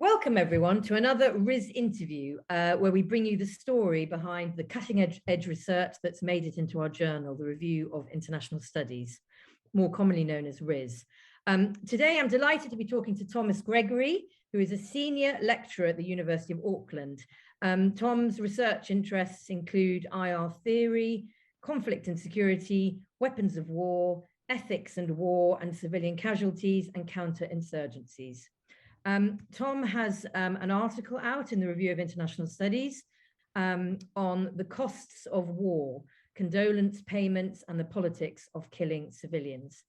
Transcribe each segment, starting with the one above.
Welcome everyone to another RIS interview where we bring you the story behind the cutting edge research that's made it into our journal, the Review of International Studies, more commonly known as RIS. Today I'm delighted to be talking to Thomas Gregory, who is a senior lecturer at the University of Auckland. Tom's research interests include IR theory, conflict and security, weapons of war, ethics and war, and civilian casualties and counterinsurgencies. Tom has an article out in the Review of International Studies on the costs of war, condolence payments, and the politics of killing civilians.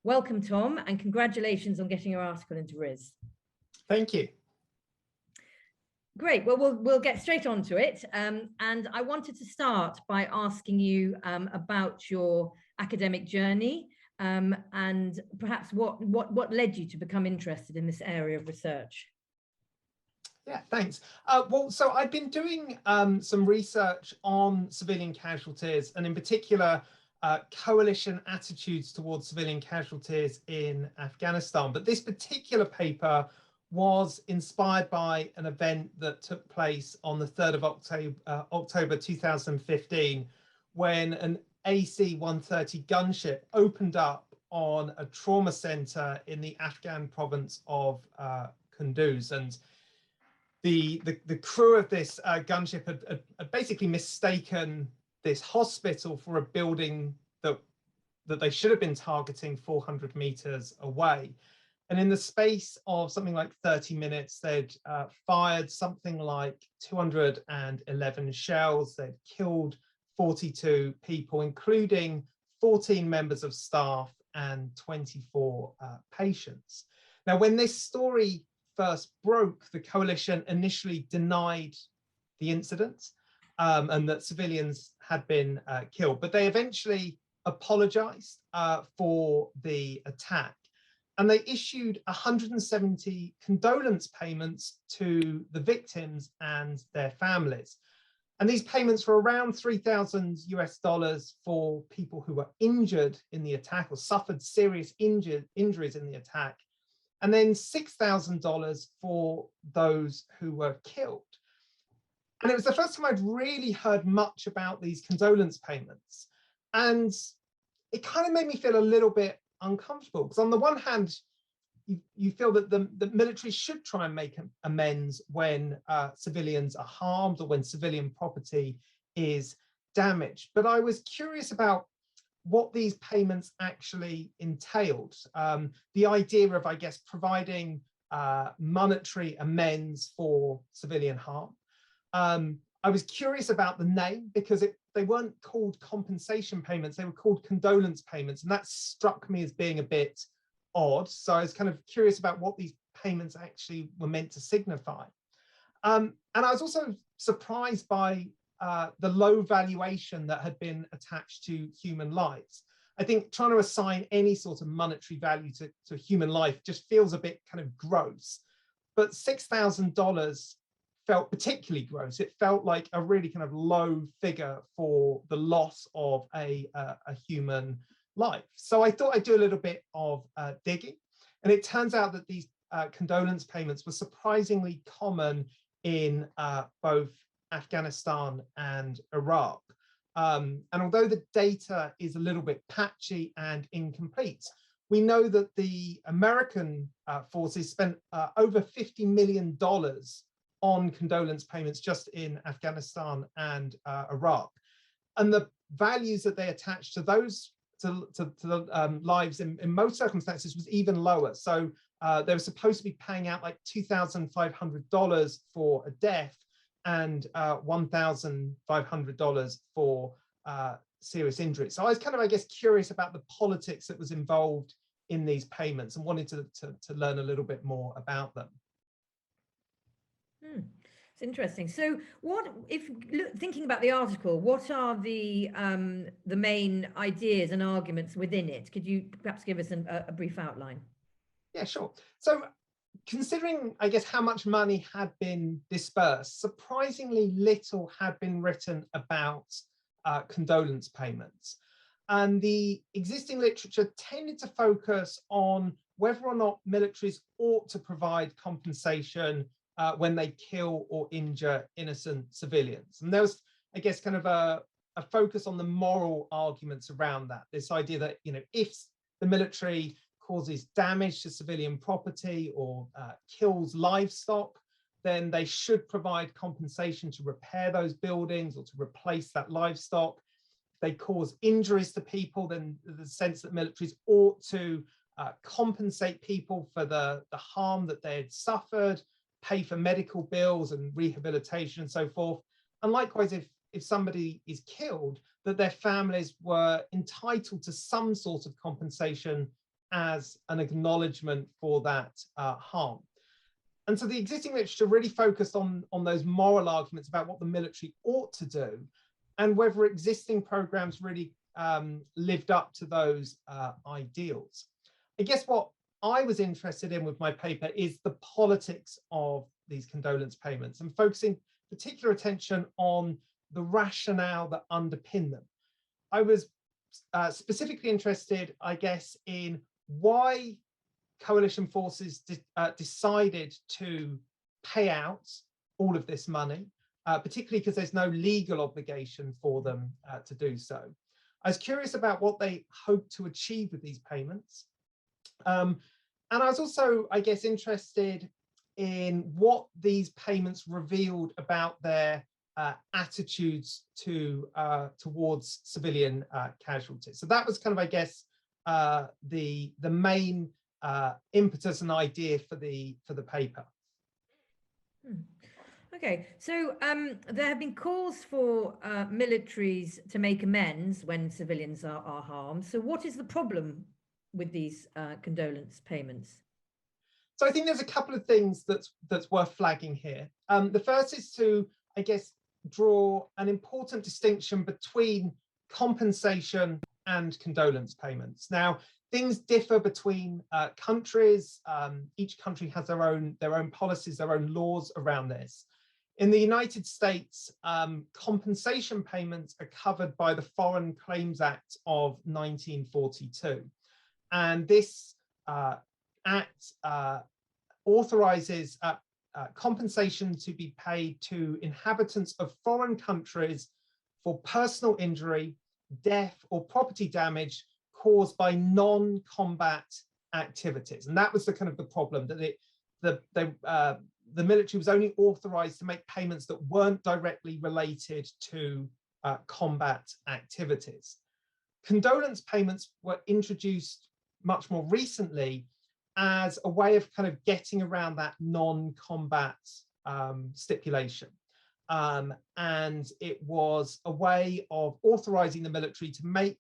Welcome, Tom, and congratulations on getting your article into RIS. Thank you. Great. Well, we'll get straight on to it. And I wanted to start by asking you about your academic journey. And perhaps what led you to become interested in this area of research? Yeah, thanks. So I've been doing some research on civilian casualties, and in particular, coalition attitudes towards civilian casualties in Afghanistan. But this particular paper was inspired by an event that took place on the 3rd of October 2015, when an AC-130 gunship opened up on a trauma center in the Afghan province of Kunduz. And the crew of this gunship had basically mistaken this hospital for a building that they should have been targeting 400 meters away. And in the space of something like 30 minutes, they'd fired something like 211 shells. They'd killed 42 people, including 14 members of staff and 24 patients. Now, when this story first broke, the coalition initially denied the incident and that civilians had been killed, but they eventually apologized for the attack. And they issued 170 condolence payments to the victims and their families. And these payments were around $3,000 for people who were injured in the attack or suffered serious injuries in the attack, and then $6,000 for those who were killed. And it was the first time I'd really heard much about these condolence payments. And it kind of made me feel a little bit uncomfortable, because on the one hand, you feel that the military should try and make amends when civilians are harmed or when civilian property is damaged. But I was curious about what these payments actually entailed. The idea of, I guess, providing monetary amends for civilian harm. I was curious about the name, because they weren't called compensation payments, they were called condolence payments. And that struck me as being a bit odd. So I was kind of curious about what these payments actually were meant to signify. And I was also surprised by the low valuation that had been attached to human lives. I think trying to assign any sort of monetary value to human life just feels a bit kind of gross. But $6,000 felt particularly gross. It felt like a really kind of low figure for the loss of a human life. So I thought I'd do a little bit of digging. And it turns out that these condolence payments were surprisingly common in both Afghanistan and Iraq. And although the data is a little bit patchy and incomplete, we know that the American forces spent over $50 million on condolence payments just in Afghanistan and Iraq. And the values that they attached to those to the lives in most circumstances was even lower. So they were supposed to be paying out like $2,500 for a death and $1,500 for serious injury. So I was kind of, I guess, curious about the politics that was involved in these payments and wanted to learn a little bit more about them. It's interesting. So thinking about the article, what are the main ideas and arguments within it? Could you perhaps give us a brief outline? Yeah, sure. So considering, I guess, how much money had been dispersed, surprisingly little had been written about condolence payments. And the existing literature tended to focus on whether or not militaries ought to provide compensation when they kill or injure innocent civilians. And there was, I guess, kind of a focus on the moral arguments around that. This idea that, you know, if the military causes damage to civilian property or kills livestock, then they should provide compensation to repair those buildings or to replace that livestock. If they cause injuries to people, then the sense that militaries ought to compensate people for the harm that they had suffered, pay for medical bills and rehabilitation and so forth. And likewise, if somebody is killed, that their families were entitled to some sort of compensation as an acknowledgement for that harm. And so the existing literature really focused on those moral arguments about what the military ought to do and whether existing programs really lived up to those ideals. I guess what I was interested in with my paper is the politics of these condolence payments and focusing particular attention on the rationale that underpin them. I was specifically interested, I guess, in why coalition forces decided to pay out all of this money, particularly because there's no legal obligation for them to do so. I was curious about what they hoped to achieve with these payments. And I was also, I guess, interested in what these payments revealed about their attitudes towards civilian casualties. So that was kind of, I guess, the main impetus and idea for the paper. Okay, so there have been calls for militaries to make amends when civilians are harmed. So what is the problem with these condolence payments? So I think there's a couple of things that's worth flagging here. The first is to, I guess, draw an important distinction between compensation and condolence payments. Now, things differ between countries. Each country has their own policies, their own laws around this. In the United States, compensation payments are covered by the Foreign Claims Act of 1942. And this act authorizes compensation to be paid to inhabitants of foreign countries for personal injury, death, or property damage caused by non-combat activities. And that was the kind of the problem, that the military was only authorized to make payments that weren't directly related to combat activities. Condolence payments were introduced much more recently as a way of kind of getting around that non-combat stipulation. And it was a way of authorizing the military to make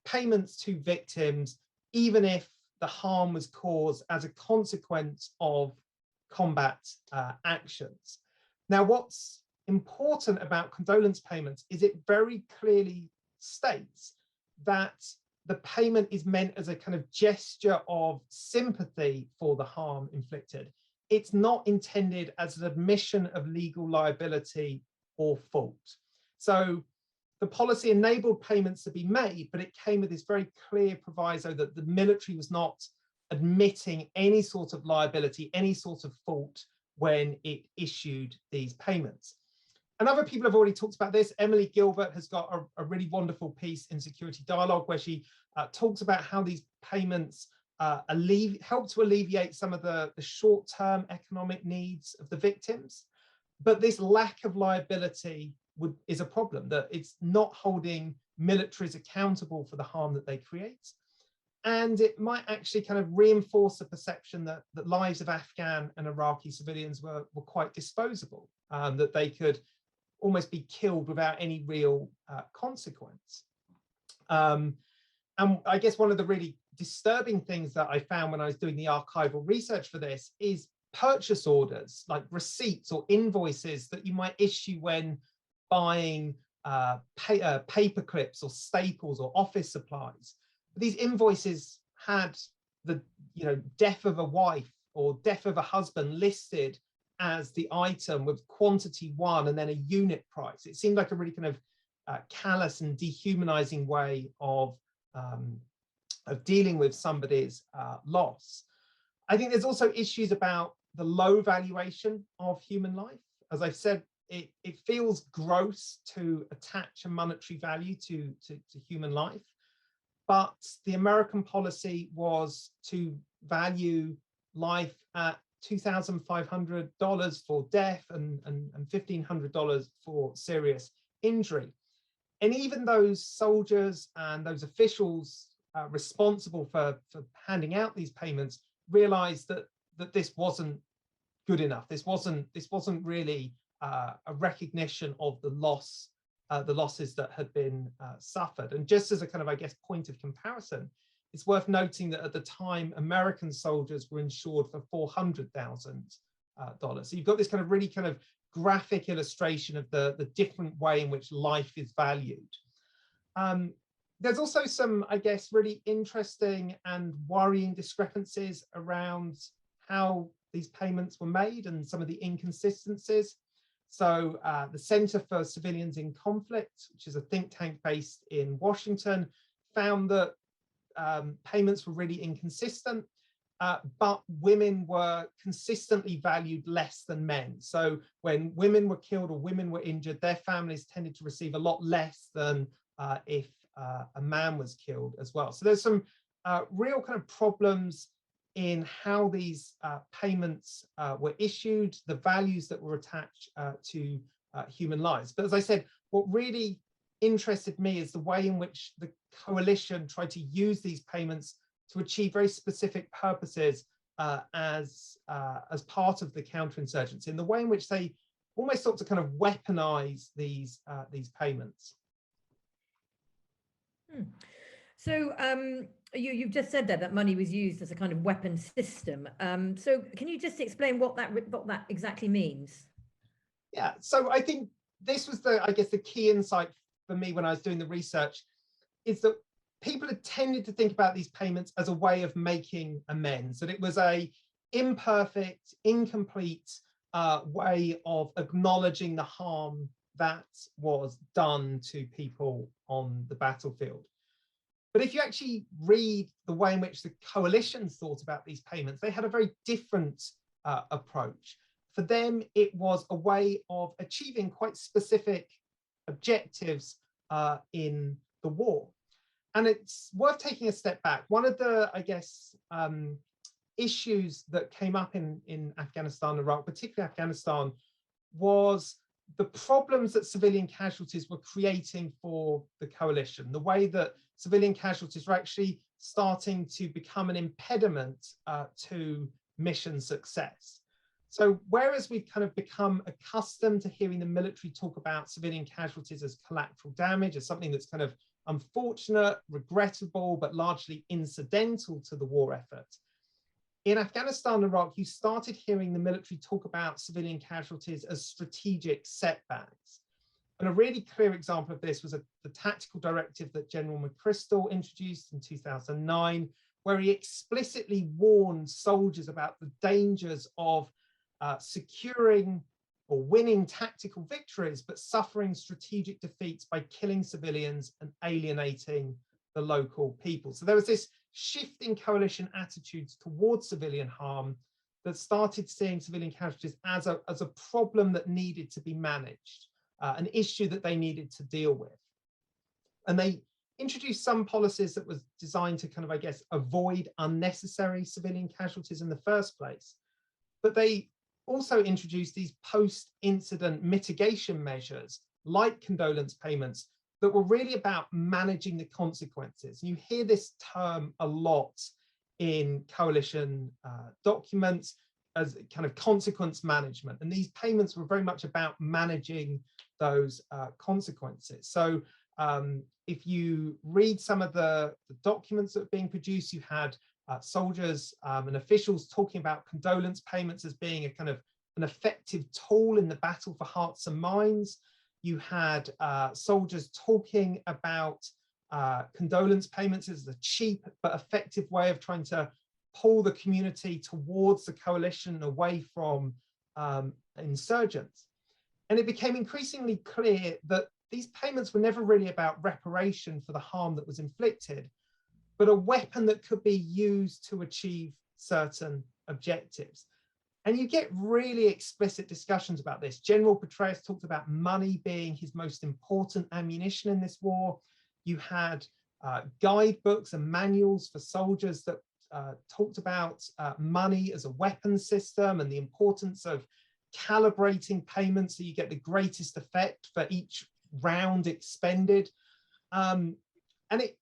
payments to victims, even if the harm was caused as a consequence of combat actions. Now, what's important about condolence payments is it very clearly states that the payment is meant as a kind of gesture of sympathy for the harm inflicted. It's not intended as an admission of legal liability or fault. So the policy enabled payments to be made, but it came with this very clear proviso that the military was not admitting any sort of liability, any sort of fault when it issued these payments. And other people have already talked about this. Emily Gilbert has got a really wonderful piece in Security Dialogue where she talks about how these payments help to alleviate some of the short-term economic needs of the victims. But this lack of liability is a problem, that it's not holding militaries accountable for the harm that they create. And it might actually kind of reinforce the perception that lives of Afghan and Iraqi civilians were quite disposable, that they could almost be killed without any real consequence. And I guess one of the really disturbing things that I found when I was doing the archival research for this is purchase orders, like receipts or invoices that you might issue when buying paper clips or staples or office supplies. These invoices had the death of a wife or death of a husband listed as the item with quantity 1 and then a unit price. It seemed like a really kind of callous and dehumanizing way of dealing with somebody's loss. I think there's also issues about the low valuation of human life. As I've said, it feels gross to attach a monetary value to human life. But the American policy was to value life at $2,500 for death and $1,500 for serious injury. And even those soldiers and those officials responsible for handing out these payments realized that this wasn't good enough. This wasn't really a recognition of the losses that had been suffered. And just as a kind of, I guess, point of comparison, it's worth noting that at the time, American soldiers were insured for $400,000. So you've got this kind of really kind of graphic illustration of the different way in which life is valued. There's also some, I guess, really interesting and worrying discrepancies around how these payments were made and some of the inconsistencies. So the Center for Civilians in Conflict, which is a think tank based in Washington, found that payments were really inconsistent, but women were consistently valued less than men. So when women were killed or women were injured, their families tended to receive a lot less than if a man was killed as well. So there's some real kind of problems in how these payments were issued, the values that were attached to human lives. But as I said, what really interested me is the way in which the coalition tried to use these payments to achieve very specific purposes as part of the counterinsurgency, in the way in which they almost sought to kind of weaponize these payments. So you've just said that money was used as a kind of weapon system. So can you just explain what that exactly means? Yeah, so I think this was I guess the key insight for me when I was doing the research, is that people had tended to think about these payments as a way of making amends, that it was a imperfect, incomplete way of acknowledging the harm that was done to people on the battlefield. But if you actually read the way in which the coalition thought about these payments, they had a very different approach. For them, it was a way of achieving quite specific objectives in the war. And it's worth taking a step back. One of the, I guess, issues that came up in Afghanistan and Iraq, particularly Afghanistan, was the problems that civilian casualties were creating for the coalition, the way that civilian casualties were actually starting to become an impediment to mission success. So whereas we've kind of become accustomed to hearing the military talk about civilian casualties as collateral damage, as something that's kind of unfortunate, regrettable, but largely incidental to the war effort, in Afghanistan and Iraq, you started hearing the military talk about civilian casualties as strategic setbacks. And a really clear example of this was the tactical directive that General McChrystal introduced in 2009, where he explicitly warned soldiers about the dangers of securing or winning tactical victories, but suffering strategic defeats by killing civilians and alienating the local people. So there was this shift in coalition attitudes towards civilian harm that started seeing civilian casualties as a problem that needed to be managed, an issue that they needed to deal with. And they introduced some policies that was designed to kind of, I guess, avoid unnecessary civilian casualties in the first place. But they also introduced these post-incident mitigation measures like condolence payments that were really about managing the consequences. You hear this term a lot in coalition documents as kind of consequence management. And these payments were very much about managing those consequences. So if you read some of the documents that are being produced, you had soldiers and officials talking about condolence payments as being a kind of an effective tool in the battle for hearts and minds. You had soldiers talking about condolence payments as a cheap but effective way of trying to pull the community towards the coalition away from insurgents. And it became increasingly clear that these payments were never really about reparation for the harm that was inflicted, but a weapon that could be used to achieve certain objectives. And you get really explicit discussions about this. General Petraeus talked about money being his most important ammunition in this war. You had guidebooks and manuals for soldiers that talked about money as a weapon system and the importance of calibrating payments so you get the greatest effect for each round expended. And it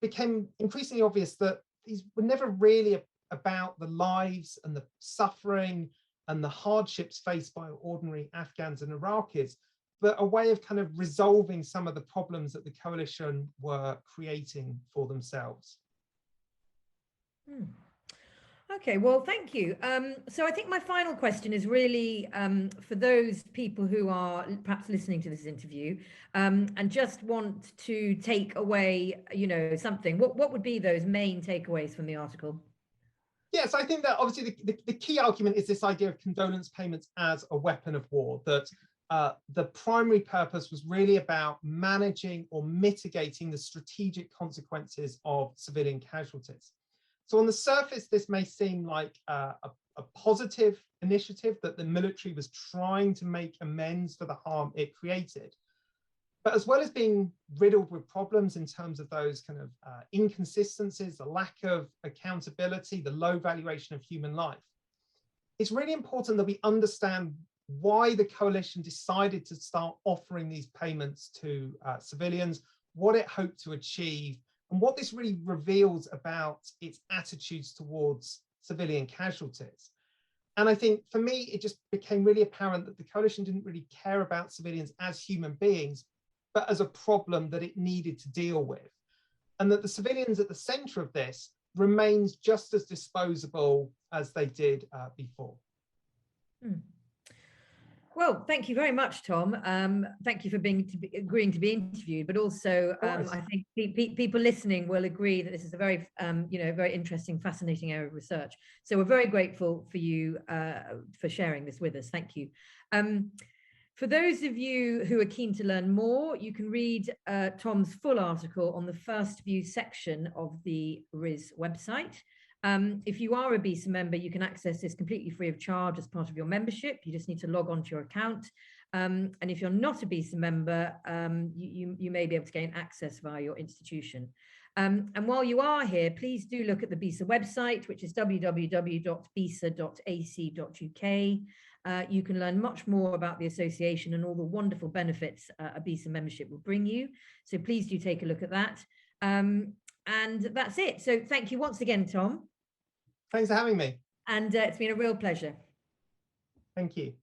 became increasingly obvious that these were never really about the lives and the suffering and the hardships faced by ordinary Afghans and Iraqis, but a way of kind of resolving some of the problems that the coalition were creating for themselves. Okay, well, thank you. So I think my final question is really for those people who are perhaps listening to this interview and just want to take away, you know, something. What would be those main takeaways from the article? Yes, I think that obviously the key argument is this idea of condolence payments as a weapon of war, that the primary purpose was really about managing or mitigating the strategic consequences of civilian casualties. So on the surface, this may seem like a positive initiative, that the military was trying to make amends for the harm it created. But as well as being riddled with problems in terms of those kind of inconsistencies, the lack of accountability, the low valuation of human life, it's really important that we understand why the coalition decided to start offering these payments to civilians, what it hoped to achieve, and what this really reveals about its attitudes towards civilian casualties. And I think for me, it just became really apparent that the coalition didn't really care about civilians as human beings, but as a problem that it needed to deal with. And that the civilians at the center of this remains just as disposable as they did before. Well, thank you very much, Tom. Thank you for agreeing to be interviewed, but also I think people listening will agree that this is a very, very interesting, fascinating area of research. So we're very grateful for you for sharing this with us. Thank you. For those of you who are keen to learn more, you can read Tom's full article on the First View section of the RIS website. If you are a BISA member, you can access this completely free of charge as part of your membership. You just need to log on to your account. And if you're not a BISA member, you may be able to gain access via your institution. And while you are here, please do look at the BISA website, which is www.bisa.ac.uk. You can learn much more about the association and all the wonderful benefits a BISA membership will bring you. So please do take a look at that. And that's it. So thank you once again, Tom. Thanks for having me. And it's been a real pleasure. Thank you.